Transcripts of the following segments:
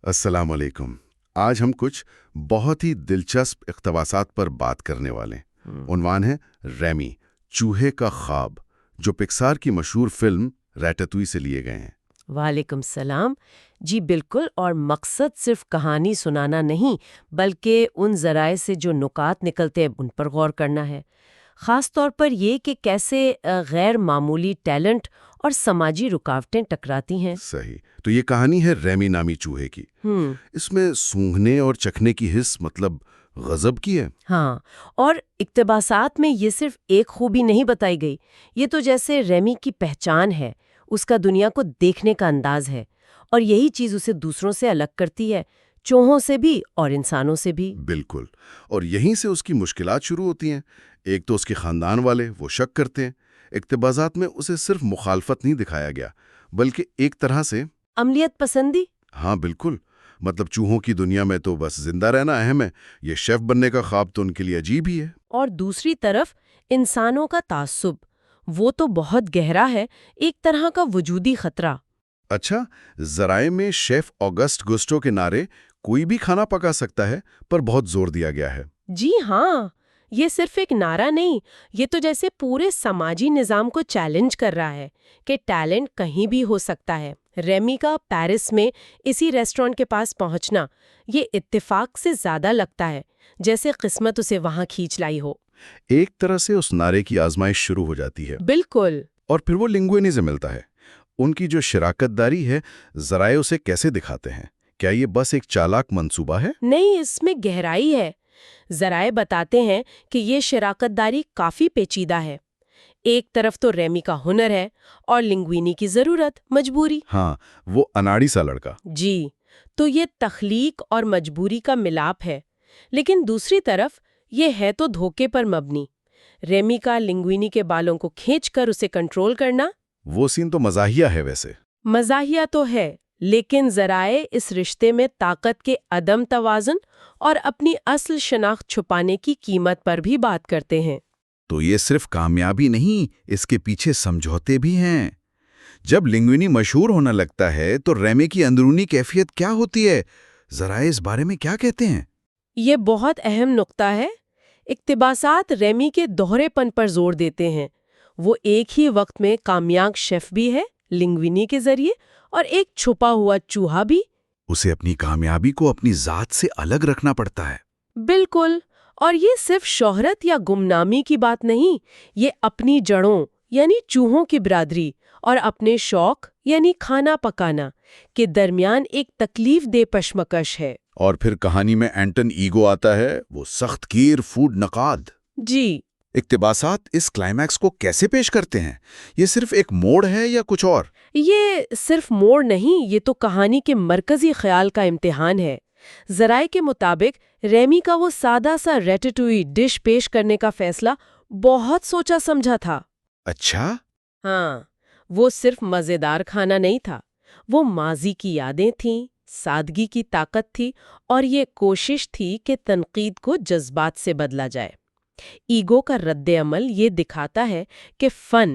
السلام علیکم۔ آج ہم کچھ بہت ہی دلچسپ اقتباسات پر بات کرنے والے ہیں۔ عنوان ہے ریمی، چوہے کا خواب، جو پکسار کی مشہور فلم ریٹاتوئی سے لیے گئے ہیں۔ وعلیکم السلام۔ جی بالکل، اور مقصد صرف کہانی سنانا نہیں بلکہ ان ذرائع سے جو نکات نکلتے ہیں ان پر غور کرنا ہے، خاص طور پر یہ کہ کیسے غیر معمولی ٹیلنٹ اور سماجی رکاوٹیں ٹکراتی ہیں۔ صحیح، تو یہ کہانی ہے ریمی نامی چوہے کی۔ اس میں سونگھنے اور چکھنے کی حس غضب کی ہے۔ ہاں، اور اقتباسات میں یہ صرف ایک خوبی نہیں بتائی گئی، یہ تو جیسے ریمی کی پہچان ہے، اس کا دنیا کو دیکھنے کا انداز ہے، اور یہی چیز اسے دوسروں سے الگ کرتی ہے، چوہوں سے بھی اور انسانوں سے بھی۔ بالکل، اور یہیں سے اس کی مشکلات شروع ہوتی ہیں۔ ایک تو اس کے خاندان والے وہ شک کرتے ہیں۔ اقتباسات میں اسے صرف مخالفت نہیں دکھایا گیا بلکہ ایک طرح سے عملیت پسندی۔ ہاں بالکل، چوہوں کی دنیا میں تو بس زندہ رہنا اہم ہے، یہ شیف بننے کا خواب تو ان کے لیے عجیب ہی ہے۔ اور دوسری طرف انسانوں کا تعصب، وہ تو بہت گہرا ہے، ایک طرح کا وجودی خطرہ۔ اچھا، ذرائع میں شیف آگسٹ گسٹو کے نعرے کوئی بھی کھانا پکا سکتا ہے پر بہت زور دیا گیا ہے۔ جی ہاں، یہ صرف ایک نعرہ نہیں، یہ تو جیسے پورے سماجی نظام کو چیلنج کر رہا ہے کہ ٹیلنٹ کہیں بھی ہو سکتا ہے۔ ریمی کا پیرس میں اسی ریسٹورانٹ کے پاس پہنچنا یہ اتفاق سے زیادہ لگتا ہے جیسے قسمت اسے وہاں کھینچ لائی ہو۔ ایک طرح سے اس نعرے کی آزمائش شروع ہو جاتی ہے۔ بالکل۔ اور پھر وہ لنگوینی سے ملتا ہے۔ ان کی جو شراکت داری ہے، ذرائع اسے کیسے دکھاتے ہیں؟ کیا یہ بس ایک چالاک منصوبہ ہے؟ نہیں، اس میں گہرائی ہے۔ ذرائع بتاتے ہیں کہ یہ شراکت داری کافی پیچیدہ ہے۔ ایک طرف تو ریمی کا ہنر ہے اور لنگوینی کی ضرورت، مجبوری۔ ہاں، وہ اناڑی سا لڑکا۔ جی، تو یہ تخلیق اور مجبوری کا ملاپ ہے، لیکن دوسری طرف یہ ہے تو دھوکے پر مبنی۔ ریمی کا لنگوینی کے بالوں کو کھینچ کر اسے کنٹرول کرنا، وہ سین تو مزاحیہ ہے ویسے۔ مزاحیہ تو ہے، لیکن ذرائع اس رشتے میں طاقت کے عدم توازن اور اپنی اصل شناخت چھپانے کی قیمت پر بھی بات کرتے ہیں۔ تو یہ صرف کامیابی نہیں، اس کے پیچھے سمجھوتے بھی ہیں۔ جب لنگوینی مشہور ہونا لگتا ہے تو ریمی کی اندرونی کیفیت کیا ہوتی ہے؟ ذرائع اس بارے میں کیا کہتے ہیں؟ یہ بہت اہم نقطہ ہے۔ اقتباسات ریمی کے دوہرے پن پر زور دیتے ہیں۔ وہ ایک ہی وقت میں کامیاب شیف بھی ہے لنگوینی کے ذریعے، اور ایک چھپا ہوا چوہا بھی۔ اسے اپنی کامیابی کو اپنی ذات سے الگ رکھنا پڑتا ہے۔ بالکل، اور یہ صرف شہرت یا گمنامی کی بات نہیں، یہ اپنی جڑوں یعنی چوہوں کی برادری اور اپنے شوق یعنی کھانا پکانا کے درمیان ایک تکلیف دہ کشمکش ہے۔ اور پھر کہانی میں اینٹن ایگو آتا ہے، وہ سخت گیر فوڈ نقاد۔ جی، اقتباسات اس کلائمیکس کو کیسے پیش کرتے ہیں؟ یہ صرف ایک موڑ ہے یا کچھ اور؟ یہ صرف موڑ نہیں، یہ تو کہانی کے مرکزی خیال کا امتحان ہے۔ ذرائع کے مطابق ریمی کا وہ سادہ سا ریٹاتوئی ڈش پیش کرنے کا فیصلہ بہت سوچا سمجھا تھا۔ اچھا؟ ہاں، وہ صرف مزیدار کھانا نہیں تھا، وہ ماضی کی یادیں تھیں، سادگی کی طاقت تھی، اور یہ کوشش تھی کہ تنقید کو جذبات سے بدلا جائے۔ ایگو کا رد عمل یہ دکھاتا ہے کہ فن،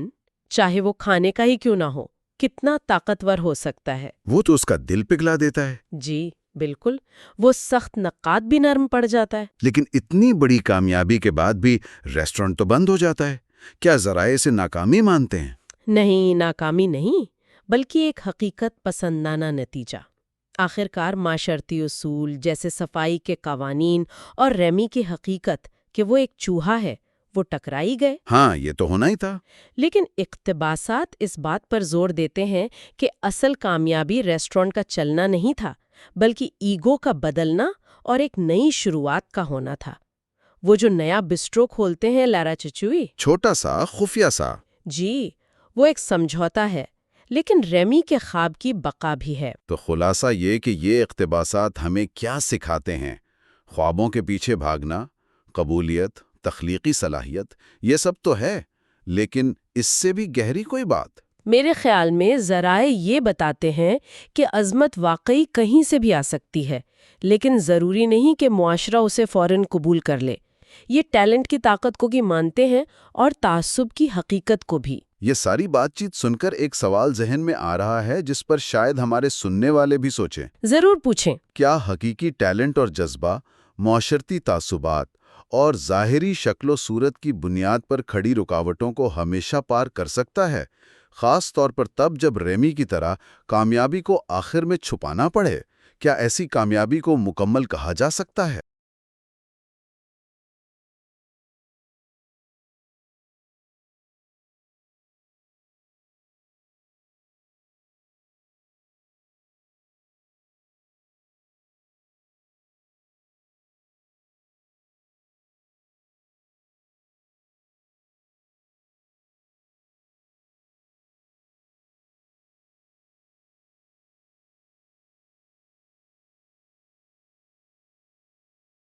چاہے وہ کھانے کا ہی کیوں نہ ہو، کتنا طاقتور ہو سکتا ہے۔ وہ تو اس کا دل پگھلا دیتا ہے۔ جی بالکل، وہ سخت نقاد بھی نرم پڑ جاتا ہے۔ لیکن اتنی بڑی کامیابی کے بعد بھی ریسٹورانٹ تو بند ہو جاتا ہے۔ کیا ذرائع سے ناکامی مانتے ہیں؟ نہیں، ناکامی نہیں، بلکہ ایک حقیقت پسندانہ نتیجہ۔ آخرکار معاشرتی اصول جیسے صفائی کے قوانین اور ریمی کی حقیقت کہ وہ ایک چوہا ہے، وہ ٹکرائی گئے۔ ہاں، یہ تو ہونا ہی تھا۔ لیکن اقتباسات اس بات پر زور دیتے ہیں کہ اصل کامیابی ریسٹورانٹ کا چلنا نہیں تھا، بلکہ ایگو کا بدلنا اور ایک نئی شروعات کا ہونا تھا۔ وہ جو نیا بسٹرو کھولتے ہیں لارا چچوئی، چھوٹا سا، خفیہ سا۔ جی، وہ ایک سمجھوتا ہے، لیکن ریمی کے خواب کی بقا بھی ہے۔ تو خلاصہ یہ کہ یہ اقتباسات ہمیں کیا سکھاتے ہیں؟ خوابوں کے پیچھے بھاگنا، قبولیت، تخلیقی صلاحیت، یہ سب تو ہے، لیکن اس سے بھی گہری کوئی بات؟ میرے خیال میں ذرائع یہ بتاتے ہیں کہ عظمت واقعی کہیں سے بھی آ سکتی ہے، لیکن ضروری نہیں کہ معاشرہ اسے فوراً قبول کر لے۔ یہ ٹیلنٹ کی طاقت کو بھی مانتے ہیں اور تعصب کی حقیقت کو بھی۔ یہ ساری بات چیت سن کر ایک سوال ذہن میں آ رہا ہے جس پر شاید ہمارے سننے والے بھی سوچیں۔ ضرور پوچھیں۔ کیا حقیقی ٹیلنٹ اور جذبہ معاشرتی تعصبات اور ظاہری شکل و صورت کی بنیاد پر کھڑی رکاوٹوں کو ہمیشہ پار کر سکتا ہے؟ خاص طور پر تب جب ریمی کی طرح کامیابی کو آخر میں چھپانا پڑے۔ کیا ایسی کامیابی کو مکمل کہا جا سکتا ہے؟